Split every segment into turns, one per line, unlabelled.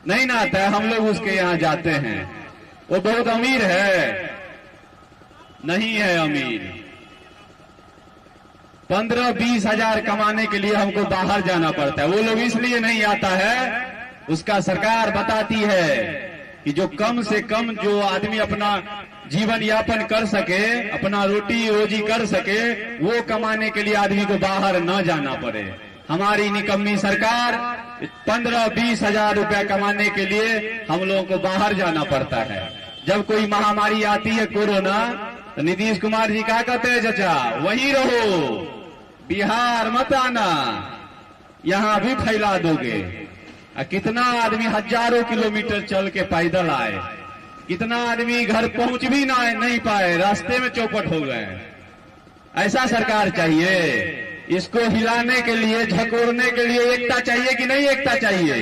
नहीं ना आता है, हम लोग उसके यहाँ जाते हैं। वो बहुत अमीर है? नहीं है अमीर। 15-20 हजार कमाने के लिए हमको बाहर जाना पड़ता है। वो लोग इसलिए नहीं आता है, उसका सरकार बताती है कि जो कम से कम जो आदमी अपना जीवन यापन कर सके, अपना रोटी रोजी कर सके, वो कमाने के लिए आदमी को बाहर न जाना पड़े। हमारी निकम्मी सरकार 15-20 हजार रुपया कमाने के लिए हम लोगों को बाहर जाना पड़ता है। जब कोई महामारी आती है कोरोना, तो नीतीश कुमार जी क्या कहते हैं, चाचा वहीं रहो, बिहार मत आना, यहां भी फैला दोगे। कितना आदमी हजारों किलोमीटर चल के पैदल आए, कितना आदमी घर पहुंच भी नहीं पाए, रास्ते में चौपट हो गए। ऐसा सरकार चाहिए? इसको हिलाने के लिए, झकोरने के लिए एकता चाहिए कि नहीं एकता चाहिए?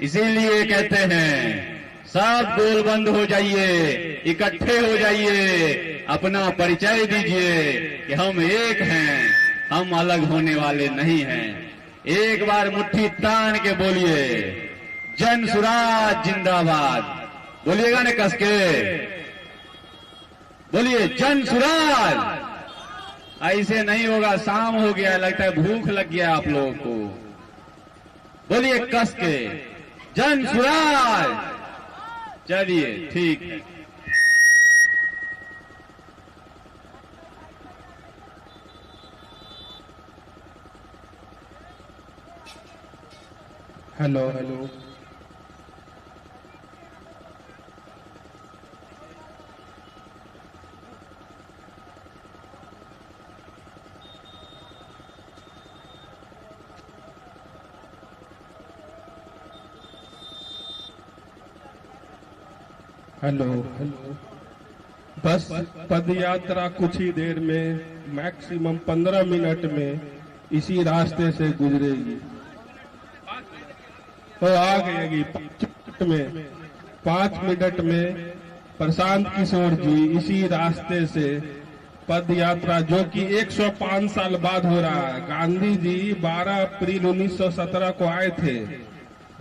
इसीलिए कहते हैं सब गोल बंद हो जाइए, इकट्ठे हो जाइए, अपना परिचय दीजिए कि हम एक हैं, हम अलग होने वाले नहीं हैं। एक बार मुट्ठी तान के बोलिए, जन सुराज जिंदाबाद। बोलिएगा ना कस के, बोलिए जन सुराज। ऐसे नहीं होगा, शाम हो गया, लगता है भूख लग गया आप लोगों को। बोलिए कस के, जन सुराज। चलिए ठीक है।
Hello hello, hello hello. बस पद यात्रा कुछ ही देर में, मैक्सिमम 15 मिनट में इसी रास्ते से गुजरेगी। तो आ गएगी 5 मिनट में प्रशांत किशोर जी इसी रास्ते से पद यात्रा, जो कि 105 साल बाद हो रहा है। गांधी जी 12 अप्रैल 1917 को आए थे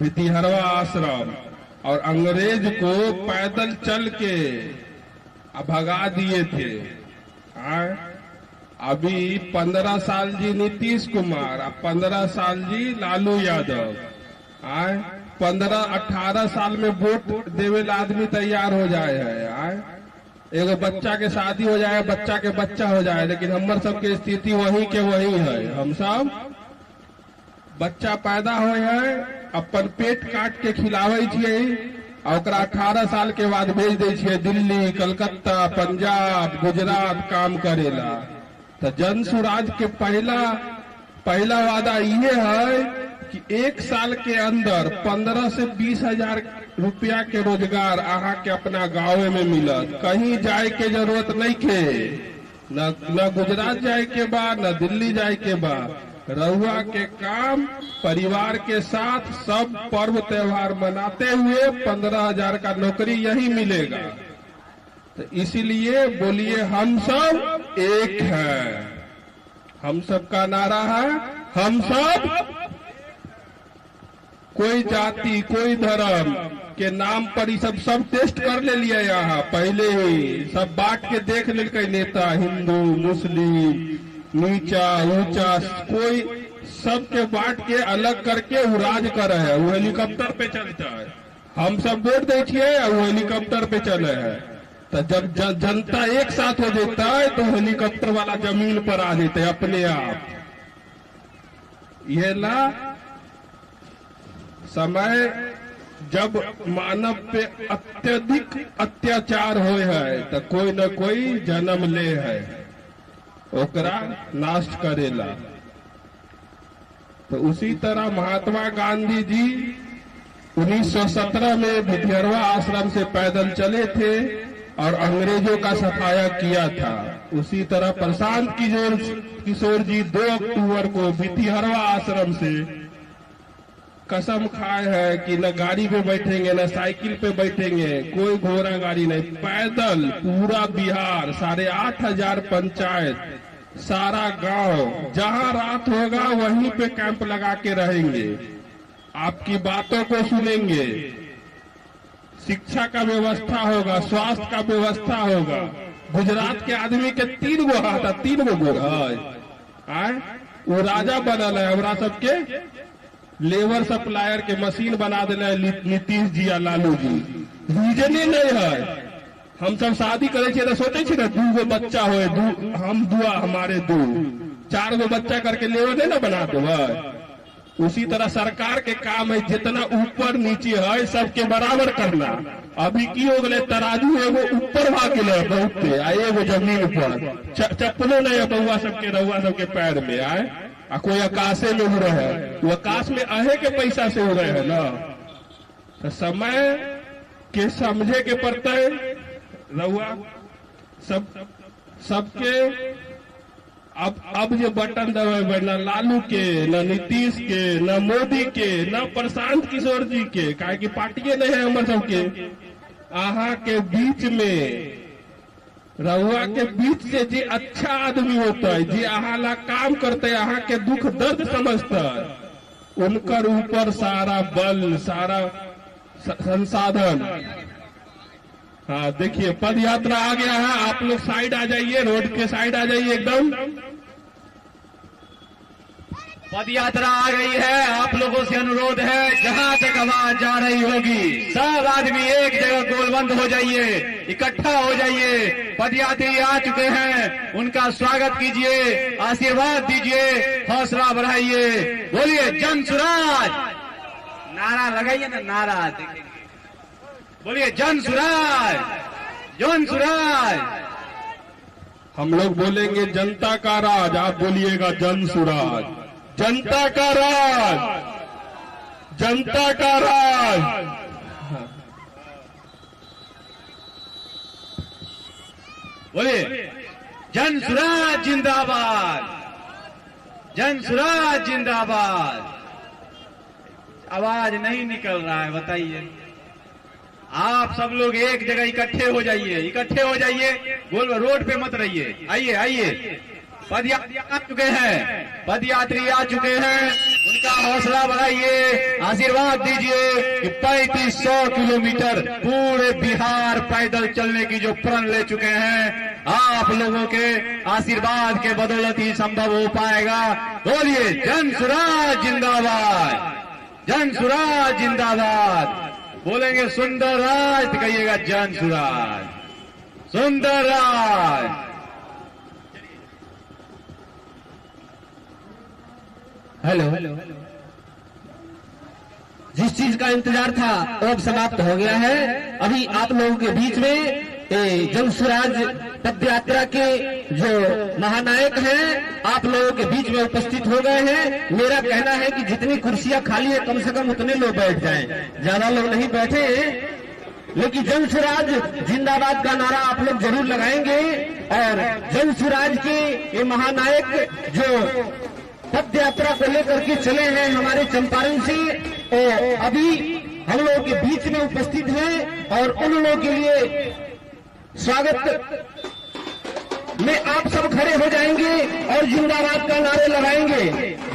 भितिहरवा आश्रम, और अंग्रेज को पैदल चल के भगा दिए थे। अभी 15 साल जी नीतीश कुमार, अब 15 साल जी लालू यादव। 15-18 साल में वोट देवे आदमी तैयार हो जाए है। एगो बच्चा के शादी हो जाए, बच्चा के बच्चा हो जाए, लेकिन हमार सबके स्थिति वही के वही है। हम सब बच्चा पैदा हो है, अपन पेट काट के खिलावे छिए, और 18 साल के बाद भेज दे छिए दिल्ली, कलकत्ता, पंजाब, गुजरात काम करेला। तो जन सुराज के पहला वादा ये है कि 1 साल के अंदर 15 से 20 हजार रुपया के रोजगार अहा के अपना गाँव में मिलत। कहीं जाए के जरूरत नहीं के, न गुजरात जाए के बाद, न दिल्ली जाए के बाद। रहुआ के काम परिवार के साथ सब पर्व त्योहार मनाते हुए 15 हजार का नौकरी यही मिलेगा। तो इसीलिए बोलिए हम सब एक हैं। हम सब का नारा है, हम सब, कोई जाति कोई धर्म के नाम पर ही सब टेस्ट कर ले लिया। यहाँ पहले ही सब बांट के देख ले नेता, हिंदू मुस्लिम, नीचा ऊंचा, कोई सबके बांट के अलग करके वो राज कर रहे हैं। वो हेलीकॉप्टर पे चलता है, हम सब वोट देखिए, वो हेलीकॉप्टर पे चले हैं। तो जब जनता एक साथ हो जाता है तो हेलीकॉप्टर वाला जमीन पर आ जाते हैं अपने आप। ये ला समय जब मानव पे अत्यधिक अत्याचार हो है, तो कोई न कोई जन्म ले है, ओकरा नाश करेला। तो उसी तरह महात्मा गांधी जी 1917 में भितिहरवा आश्रम से पैदल चले थे और अंग्रेजों का सफाया किया था। उसी तरह प्रशांत किशोर जी 2 अक्टूबर को भितिहरवा आश्रम से कसम खाए है कि न गाड़ी पे बैठेंगे, न साइकिल पे बैठेंगे, कोई घोड़ा गाड़ी नहीं, पैदल पूरा बिहार, 8,500 पंचायत, सारा गांव, जहां रात होगा वहीं पे कैंप लगा के रहेंगे। आपकी बातों को सुनेंगे, शिक्षा का व्यवस्था होगा, स्वास्थ्य का व्यवस्था होगा। गुजरात के आदमी के 3 गो हाथ, 3 गो गोड़ है, वो राजा बनल है, हमरा सबके लेबर सप्लायर के मशीन बना दिले नीतीश जी या लालू जी। रीजने नहीं है। हम सब शादी करे तो सोचे छे ना 2 गो बच्चा हो, हम दुआ हमारे 2 4 गो बच्चा करके लेबर नहीं ना बना देवे। उसी तरह सरकार के काम है जितना ऊपर नीचे है सबके बराबर करना। अभी की हो गए तराजू एगो ऊपर भाग गए बहुते, एगो जमीन पर चप्पलो नहीं है बउआ सबके रउआ सबके पैर में आए, आ कोई आकाशे में उड़ रहे है, वो आकाश में अहे के पैसा से उड़ रहे है ना। तो समय के समझे के पड़ता है रउआ सबके। अब जो बटन दबाए न लालू के, न नीतीश के, न मोदी के, न प्रशांत किशोर जी के, काहे की पार्टिये नहीं है हमारे सबके। आहा के बीच में, रहुआ के बीच से जे अच्छा आदमी होता है, जे आहा ला काम करते है, आहा के दुख दर्द समझता है, उनकर ऊपर सारा बल, सारा संसाधन। हाँ देखिए पद यात्रा आ गया है, आप लोग साइड आ जाइए, रोड के साइड आ जाइए एकदम।
पद यात्रा आ गई है, आप लोगों से अनुरोध है जहां तक आवाज जा रही होगी सब आदमी एक जगह गोलबंद हो जाइए, इकट्ठा हो जाइए। पद यात्री आ चुके हैं, उनका स्वागत कीजिए, आशीर्वाद दीजिए, हौसला बढ़ाइए। बोलिए जन सुराज, नारा लगाइए ना, नारा देखिए, बोलिए जन सुराज, जन सुराज।
हम लोग बोलेंगे जनता का राज, आप बोलिएगा जन सुराज। जनता का राज, जनता का राज।
बोलिए जन सुराज जिंदाबाद, जन सुराज जिंदाबाद। आवाज नहीं निकल रहा है, बताइए। आप सब लोग एक जगह इकट्ठे हो जाइए, इकट्ठे हो जाइए, गोल रोड पे मत रहिए। आइए आइए, पदयात्री आ चुके हैं, पदयात्री आ चुके हैं, उनका हौसला बढ़ाइए, आशीर्वाद दीजिए कि 3500 किलोमीटर पूरे बिहार पैदल चलने की जो प्रण ले चुके हैं, आप लोगों के आशीर्वाद के बदौलत ही संभव हो पाएगा। बोलिए जन सुराज जिंदाबाद, जन सुराज जिंदाबाद। बोलेंगे सुंदर राज तो कहिएगा जन सुराज, सुंदर राज।
हेलो, जिस चीज का इंतजार था वो अब समाप्त हो गया है। अभी आप लोगों के बीच में जन सुराज पद यात्रा के जो महानायक हैं आप लोगों के बीच में उपस्थित हो गए हैं। मेरा कहना है कि जितनी कुर्सियां खाली है कम से कम उतने लोग बैठ जाएं, ज्यादा लोग नहीं बैठे, लेकिन जन सुराज जिंदाबाद का नारा आप लोग जरूर लगाएंगे। और जन सुराज के ये महानायक जो पद यात्रा को लेकर के चले हैं हमारे चंपारण से, और अभी हम लोगों के बीच में उपस्थित हैं और उन लोगों के लिए स्वागत में आप सब खड़े हो जाएंगे और जिंदाबाद का नारे लगाएंगे।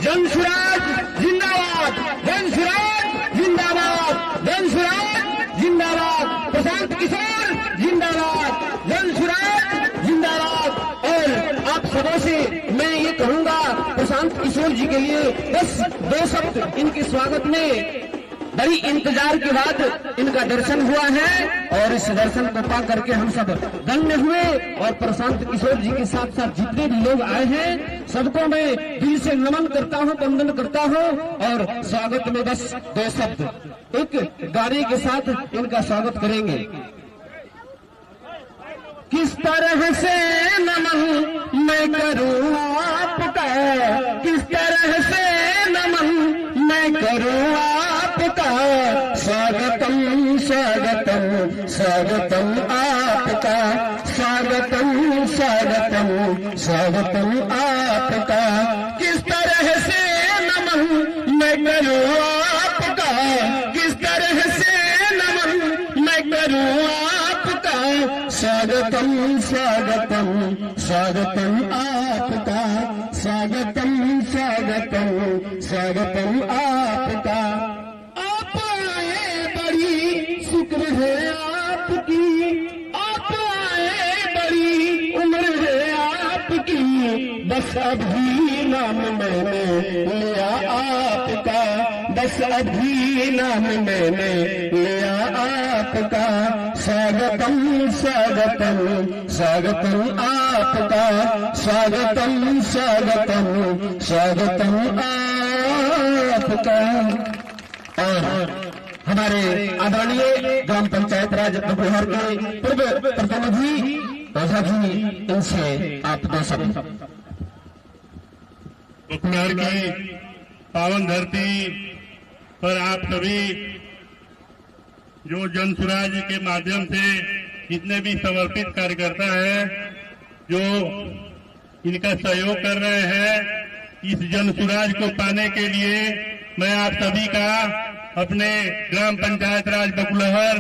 जन सुराज जिंदाबाद, जन सुराज जिंदाबाद, जन सुराज जिंदाबाद, प्रशांत किशोर जिंदाबाद, जन सुराज जिंदाबाद। और आप सबों से मैं ये कहूंगा, प्रशांत किशोर जी के लिए बस 2 शब्द इनके स्वागत में। बड़ी इंतजार के बाद इनका दर्शन हुआ है और इस दर्शन को पा करके हम सब धन्य हुए। और प्रशांत किशोर जी के साथ साथ जितने भी लोग आए हैं सबको मैं दिल से नमन करता हूं, वंदन करता हूं। और स्वागत में बस 2 शब्द एक गाने के साथ इनका स्वागत करेंगे। किस तरह से नमन मैं करूं आपका, किस तरह से नमन मैं करूं आपका, स्वागतम स्वागतम स्वागतम आपका, स्वागतम स्वागतम स्वागतम आपका। किस तरह से नमन मैं करूं आपका, किस तरह से नमन मैं करूं आपका, स्वागतम स्वागतम स्वागतम आपका, स्वागतम स्वागतम स्वागतम आपका। आपकी, आप आए बड़ी उम्र है आपकी, बस अभी नाम मैंने लिया आपका, बस अभी नाम मैंने लिया आपका। स्वागतम स्वागतम स्वागतम आपका, स्वागतम स्वागतम स्वागतम आपका। और हमारे आदरणीय ग्राम पंचायत राज बकुलहर के पूर्व प्रतिनिधि ओझा जी, इनसे आप दो शब्द।
बकुलहर की पावन धरती पर आप सभी जो जन सुराज के माध्यम से जितने भी समर्पित कार्यकर्ता हैं, जो इनका सहयोग कर रहे हैं इस जन सुराज को पाने के लिए, मैं आप सभी का अपने ग्राम पंचायत राज बकुलहर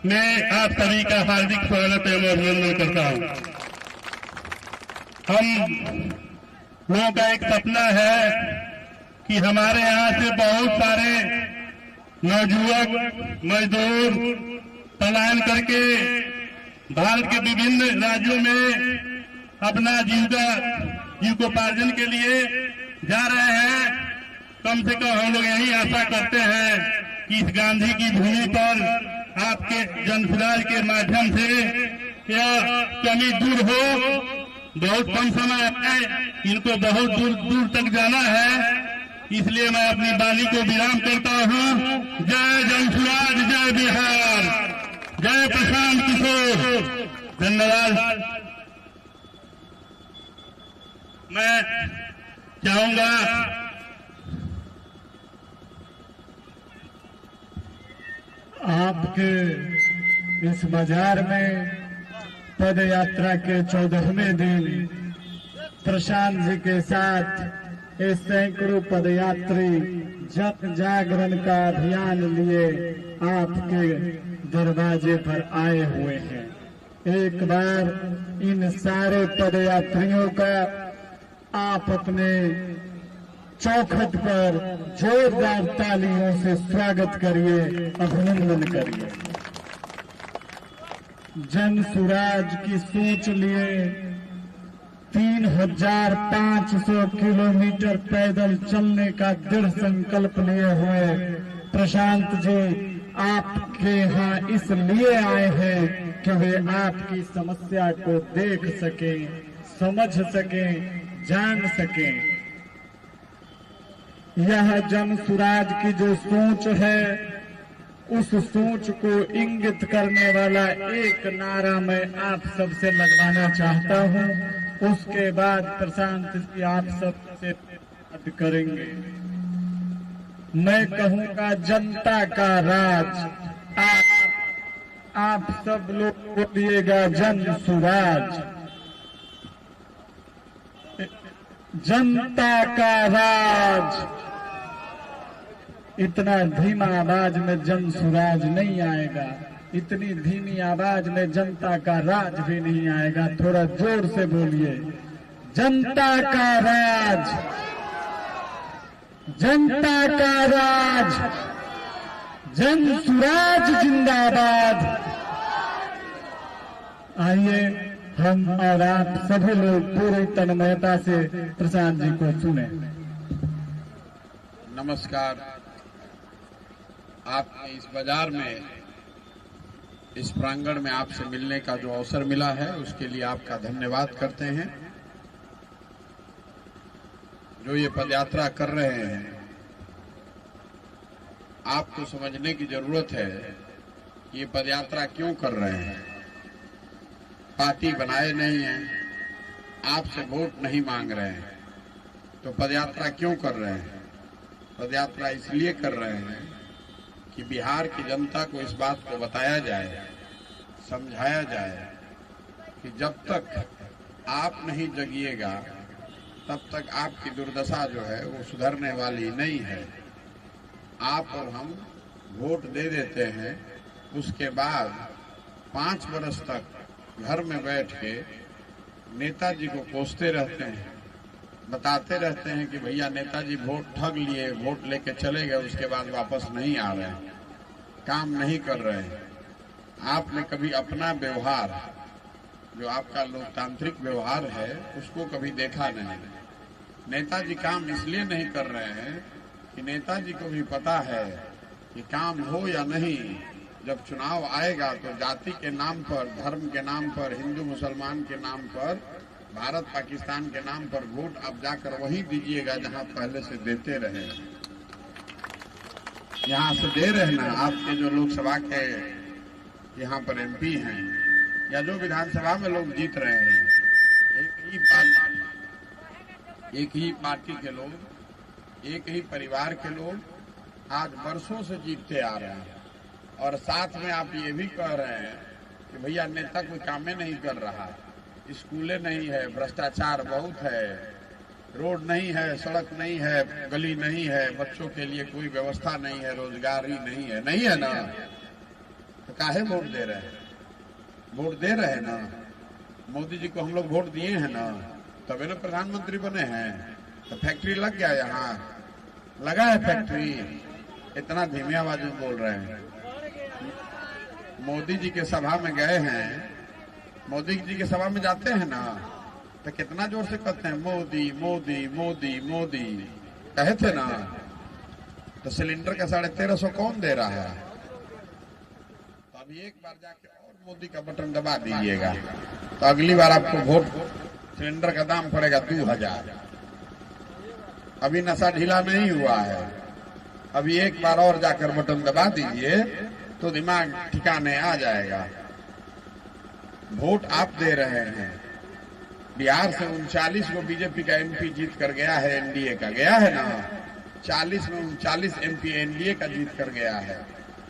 में आप सभी का हार्दिक स्वागत एवं अभिनंदन करता हूं। हम लोगों का एक सपना है कि हमारे यहाँ से बहुत सारे नौजुवक मजदूर पलायन करके भारत के विभिन्न राज्यों में अपना जीविकोपार्जन के लिए जा रहे हैं। कम से कम हम लोग यही आशा करते हैं कि इस गांधी की भूमि पर आपके जनसुराज के माध्यम से यह कमी दूर हो। बहुत कम समय है, इनको बहुत दूर दूर तक जाना है, इसलिए मैं अपनी वाणी को विराम करता हूँ। जय जनसुराज, जय बिहार, जय प्रशांत किशोर। धन्यवाद। मैं चाहूंगा
आपके इस बाजार में पद यात्रा के 14वें दिन प्रशांत जी के साथ ये सैकड़ों पदयात्री जन जागरण का अभियान लिए आपके दरवाजे पर आए हुए हैं। एक बार इन सारे पदयात्रियों का आप अपने चौखट पर जोरदार तालियों से स्वागत करिए, अभिनंदन करिए। जन सुराज की सोच लिए 3500 किलोमीटर पैदल चलने का दृढ़ संकल्प लिए हुए प्रशांत जी आपके यहाँ इसलिए आए हैं कि वे आपकी समस्या को देख सकें, समझ सकें, जान सकें। यह जन सुराज की जो सोच है, उस सोच को इंगित करने वाला एक नारा मैं आप सबसे लगवाना चाहता हूं। उसके बाद प्रशांत जी आप सबसे बात करेंगे। मैं कहूंगा जनता का राज। आप सब लोग बोलिएगा जन सुराज। जनता का राज। इतना धीमा आवाज में जन सुराज नहीं आएगा, इतनी धीमी आवाज में जनता का राज भी नहीं आएगा। थोड़ा जोर से बोलिए, जनता का राज, जनता का राज, जन सुराज जिंदाबाद। आइए हम और आप सभी लोग पूरी तन्मयता से प्रशांत जी को सुने।
नमस्कार। आपने इस बाजार में, इस प्रांगण में आपसे मिलने का जो अवसर मिला है उसके लिए आपका धन्यवाद करते हैं। जो ये पदयात्रा कर रहे हैं, आपको समझने की जरूरत है कि ये पदयात्रा क्यों कर रहे हैं। पार्टी बनाए नहीं है, आपसे वोट नहीं मांग रहे हैं, तो पदयात्रा क्यों कर रहे हैं। पदयात्रा इसलिए कर रहे हैं कि बिहार की जनता को इस बात को बताया जाए, समझाया जाए कि जब तक आप नहीं जगिएगा तब तक आपकी दुर्दशा जो है वो सुधरने वाली नहीं है। आप और हम वोट दे देते हैं, उसके बाद 5 वर्ष तक घर में बैठ के नेताजी को कोसते रहते हैं, बताते रहते हैं कि भैया नेताजी वोट ठग लिए, वोट लेके चले गए, उसके बाद वापस नहीं आ रहे हैं, काम नहीं कर रहे हैं। आपने कभी अपना व्यवहार, जो आपका लोकतांत्रिक व्यवहार है, उसको कभी देखा नहीं। नेताजी काम इसलिए नहीं कर रहे हैं कि नेताजी को भी पता है कि काम हो या नहीं, जब चुनाव आएगा तो जाति के नाम पर, धर्म के नाम पर, हिंदू मुसलमान के नाम पर, भारत पाकिस्तान के नाम पर वोट आप जाकर वहीं दीजिएगा जहां पहले से देते रहे। यहाँ से दे रहे ना, आपके जो लोकसभा के यहाँ पर एमपी हैं या जो विधानसभा में लोग जीत रहे हैं, एक ही पार्टी के लोग, एक ही परिवार के लोग आज वर्षों से जीतते आ रहे हैं। और साथ में आप ये भी कह रहे हैं कि भैया नेता कोई काम नहीं कर रहा, स्कूलें नहीं है, भ्रष्टाचार बहुत है, रोड नहीं है, सड़क नहीं है, गली नहीं है, बच्चों के लिए कोई व्यवस्था नहीं है, रोजगार ही नहीं है। नहीं है ना, तो काहे वोट दे रहे हैं? वोट दे रहे हैं ना, मोदी जी को हम लोग वोट दिए हैं ना, तभी ना प्रधानमंत्री बने हैं। तो फैक्ट्री लग गया, यहाँ लगा है फैक्ट्री, इतना धीमे आवाज में बोल रहे हैं। मोदी जी के सभा में गए हैं, मोदी जी के सभा में जाते हैं ना, तो कितना जोर से कहते हैं मोदी मोदी मोदी मोदी, कहे थे ना। तो सिलेंडर का 1350 कौन दे रहा है? तो अभी एक बार जाके और मोदी का बटन दबा दीजिएगा, तो अगली बार आपको वोट, सिलेंडर का दाम पड़ेगा 2000। अभी नशा ढीला नहीं हुआ है, अभी एक बार और जाकर बटन दबा दीजिए तो दिमाग ठिकाने आ जाएगा। वोट आप दे रहे हैं। बिहार से 39 को बीजेपी का एमपी जीत कर गया है, एनडीए का गया है ना, 40 में 39 एमपी एनडीए का जीत कर गया है।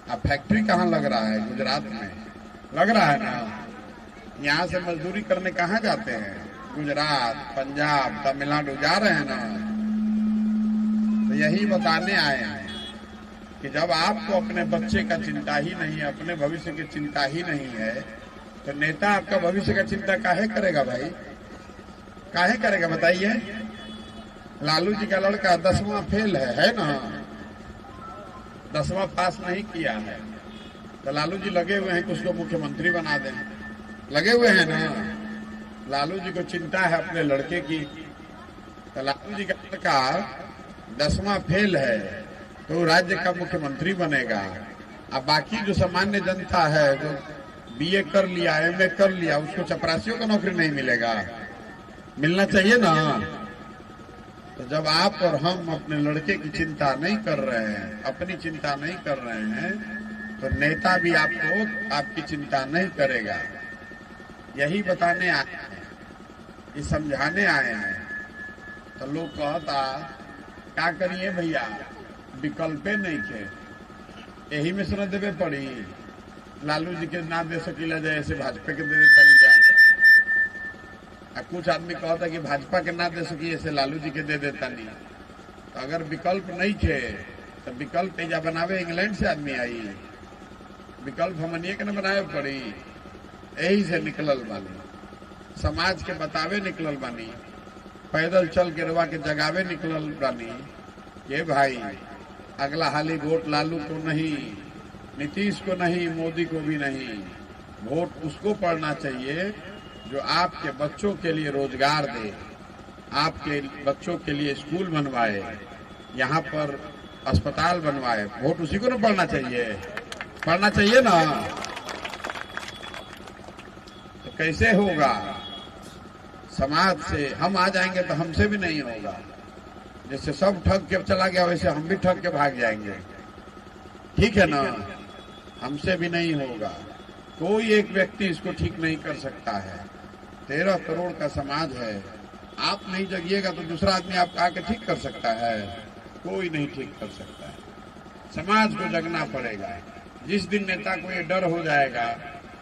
अब फैक्ट्री कहाँ लग रहा है? गुजरात में लग रहा है ना। यहाँ से मजदूरी करने कहाँ जाते हैं? गुजरात, पंजाब, तमिलनाडु जा रहे हैं ना। तो यही बताने आए हैं कि जब आपको अपने बच्चे का चिंता ही नहीं है, अपने भविष्य की चिंता ही नहीं है, तो नेता आपका भविष्य का चिंता काहे करेगा भाई? काहे करेगा बताइए? लालू जी का लड़का 10वां फेल है ना, 10वां पास नहीं किया है, तो लालू जी लगे हुए हैं कि उसको मुख्यमंत्री बना दें, लगे हुए हैं ना। लालू जी को चिंता है अपने लड़के की, तो लालू जी का लड़का 10वां फेल है तो राज्य का मुख्यमंत्री बनेगा। अब बाकी जो सामान्य जनता है, जो बीए कर लिया, एमए कर लिया, उसको चपरासियों को नौकरी नहीं मिलेगा? मिलना चाहिए ना। तो जब आप और हम अपने लड़के की चिंता नहीं कर रहे हैं, अपनी चिंता नहीं कर रहे हैं, तो नेता भी आपको आपकी चिंता नहीं करेगा। यही बताने आए हैं, ये समझाने आए हैं। तो लोग कहता क्या करिए भैया, विकल्पे नहीं थे, यही में सुना देवे पड़ी। लालू जी के ना दे सकीला जाए, ऐसे भाजपा के दे देता नहीं जाए। कुछ आदमी कहता कि भाजपा के ना दे सकी, ऐसे लालू जी के दे देता नहीं। तो अगर विकल्प नहीं थे तो विकल्प एजा बनावे इंग्लैंड से आदमी आई, विकल्प हमनिए के न बनावे पड़ी। यही से निकलल बानी, समाज के बतावे निकलल बानी, पैदल चल के रवा के जगावे निकलल बानी। ये भाई अगला हाली वोट लालू को नहीं, नीतीश को नहीं, मोदी को भी नहीं, वोट उसको पड़ना चाहिए जो आपके बच्चों के लिए रोजगार दे, आपके बच्चों के लिए स्कूल बनवाए, यहाँ पर अस्पताल बनवाए। वोट उसी को ना पड़ना चाहिए, पड़ना चाहिए ना। तो कैसे होगा? समाज से हम आ जाएंगे तो हमसे भी नहीं होगा। जैसे सब ठग के चला गया, वैसे हम भी ठग के भाग जाएंगे, ठीक है ना। हमसे भी नहीं होगा, कोई एक व्यक्ति इसको ठीक नहीं कर सकता है। 13 करोड़ का समाज है, आप नहीं जगिएगा तो दूसरा आदमी आपका आके ठीक कर सकता है? कोई नहीं ठीक कर सकता है। समाज को जगना पड़ेगा। जिस दिन नेता को ये डर हो जाएगा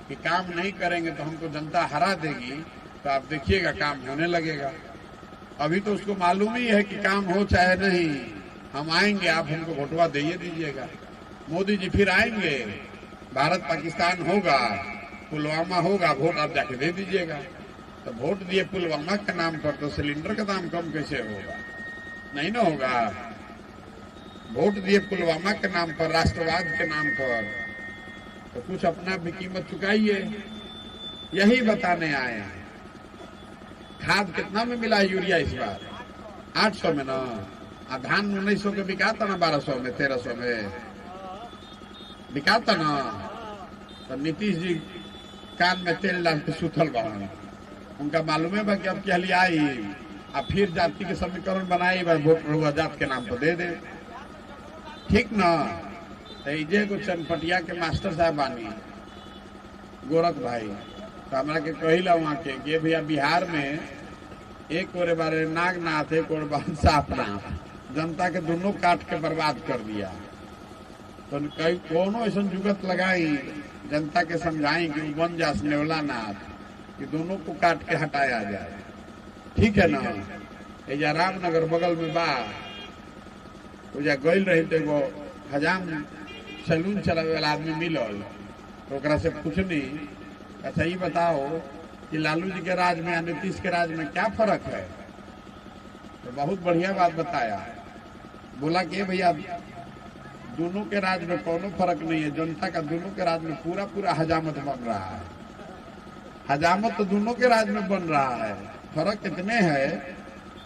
कि काम नहीं करेंगे तो हमको जनता हरा देगी, तो आप देखिएगा काम होने लगेगा। अभी तो उसको मालूम ही है कि काम हो चाहे नहीं, हम आएंगे, आप हमको वोटवा दे दीजिएगा। मोदी जी फिर आएंगे, भारत पाकिस्तान होगा, पुलवामा होगा, वोट आप जाके दे दीजिएगा। तो वोट दिए पुलवामा के नाम पर, तो सिलेंडर का दाम कम कैसे होगा? नहीं ना होगा। वोट दिए पुलवामा के नाम पर, राष्ट्रवाद के नाम पर, तो कुछ अपना भी कीमत चुकाइए, यही बताने आए हैं। खाद कितना में मिला यूरिया इस बार? 800 में ना। धान 1900 के बिकाता ना, 1200 में, 1300 में बिकाता ना। तो नीतीश जी कान में तेल डाल के सुथल बना, उनका मालूम है कि अब क्या लिया आई, अब फिर जाति के समीकरण बनाई, वोट रहुआ जात के नाम पर दे दे, ठीक ना। तो को चनपटिया के मास्टर साहब बानी गोरख भाई, तो हमरा के कहिला वहां के भैया बिहार में एक ओरे बारे नागनाथ, एक और बार साफनाथ, जनता के दोनों काट के बर्बाद कर दिया। तो कई कोनो ऐसा जुगत लगाई, जनता के समझाई कि बन जा नेवला नाथ, कि दोनों को काट के हटाया जाए, ठीक है ना। एजा रामनगर बगल में बा, ओजा गइल रही तो एगो हजाम सैलून चलावे वाला आदमी मिलल, तो ओकरा से पूछनी, अच्छा ये बताओ कि लालू जी के राज में और नीतीश के राज में क्या फर्क है? तो बहुत बढ़िया बात बताया। बोला कि भैया दोनों के राज में कोनो फर्क नहीं है, जनता का दोनों के राज में पूरा पूरा हजामत बन रहा है। हजामत तो दोनों के राज में बन रहा है। फर्क इतने है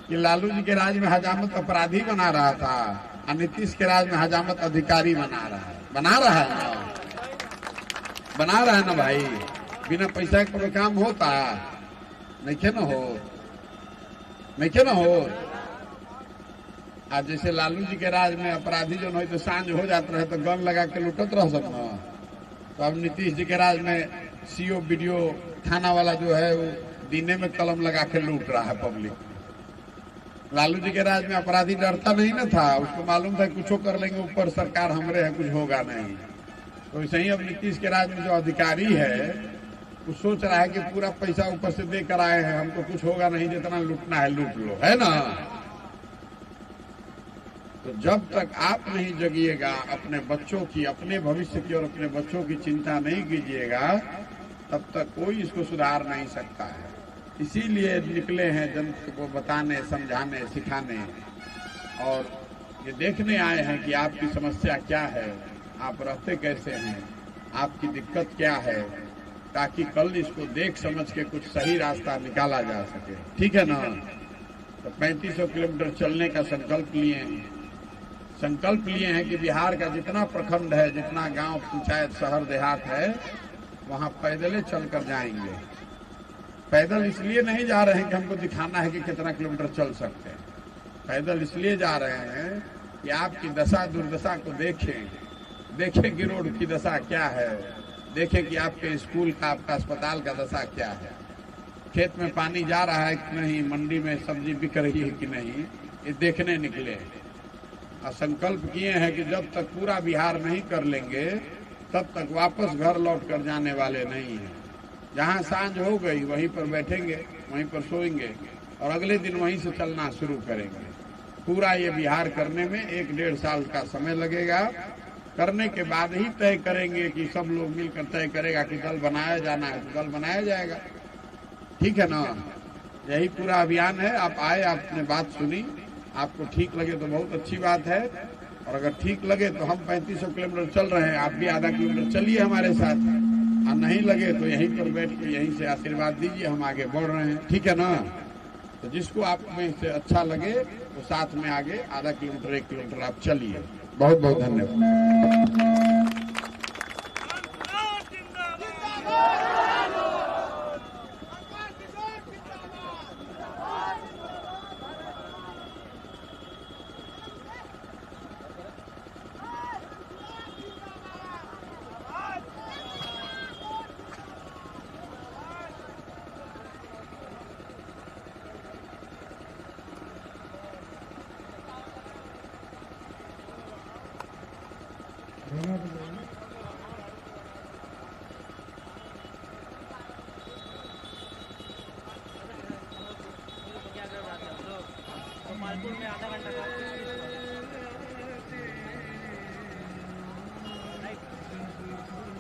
कि लालू जी के राज में हजामत अपराधी बना रहा था और नीतीश के राज में हजामत अधिकारी बना रहा है ना भाई। बिना पैसा के कोई काम होता नहीं ना हो। आज जैसे लालू जी के राज में अपराधी जो नहीं तो सांझ हो जाते रहे तो गन लगा के लूटत रह सकना। तो अब नीतीश जी के राज में सीओ बीडीओ थाना वाला जो है वो दीने में कलम लगा के लूट रहा है पब्लिक। लालू जी के राज में अपराधी डरता नहीं ना था, उसको मालूम था कुछ कर लेंगे ऊपर सरकार हमरे है, कुछ होगा नहीं। तो वैसे ही अब नीतीश के राज में जो अधिकारी है वो सोच रहा है कि पूरा पैसा ऊपर से देकर आए हैं, हमको कुछ होगा नहीं, जितना लूटना है लूट लो, है ना। तो जब तक आप नहीं जगिएगा, अपने बच्चों की, अपने भविष्य की और अपने बच्चों की चिंता नहीं कीजिएगा, तब तक कोई इसको सुधार नहीं सकता है। इसीलिए निकले हैं जनता को बताने, समझाने, सिखाने और ये देखने आए हैं कि आपकी समस्या क्या है, आप रहते कैसे हैं, आपकी दिक्कत क्या है, ताकि कल इसको देख समझ के कुछ सही रास्ता निकाला जा सके, ठीक है ना। तो 3500 किलोमीटर चलने का संकल्प लिए हैं कि बिहार का जितना प्रखंड है, जितना गांव, पंचायत, शहर, देहात है, वहां पैदल चलकर जाएंगे। पैदल इसलिए नहीं जा रहे हैं कि हमको दिखाना है कि कितना किलोमीटर चल सकते हैं। पैदल इसलिए जा रहे हैं कि आपकी दशा दुर्दशा को देखें कि रोड की दशा क्या है, देखें कि आपके स्कूल का, आपका अस्पताल का दशा क्या है, खेत में पानी जा रहा है कि नहीं, मंडी में सब्जी बिक रही है कि नहीं, ये देखने निकले। और संकल्प किए हैं कि जब तक पूरा बिहार नहीं कर लेंगे तब तक वापस घर लौट कर जाने वाले नहीं हैं। जहाँ सांझ हो गई वहीं पर बैठेंगे, वहीं पर सोएंगे और अगले दिन वहीं से चलना शुरू करेंगे। पूरा ये बिहार करने में 1-1.5 साल का समय लगेगा। करने के बाद ही तय करेंगे कि सब लोग मिलकर तय करेगा कि दल बनाया जाना है तो दल बनाया जाएगा, ठीक है ना। यही पूरा अभियान है। आप आए, आपने बात सुनी, आपको ठीक लगे तो बहुत अच्छी बात है, और अगर ठीक लगे तो हम 3500 किलोमीटर चल रहे हैं, आप भी आधा किलोमीटर चलिए हमारे साथ, और नहीं लगे तो यहीं पर बैठ के यहीं से आशीर्वाद दीजिए, हम आगे बढ़ रहे हैं, ठीक है ना। तो जिसको आप में से अच्छा लगे तो साथ में आगे आधा किलोमीटर 1 किलोमीटर आप चलिए। बहुत बहुत धन्यवाद।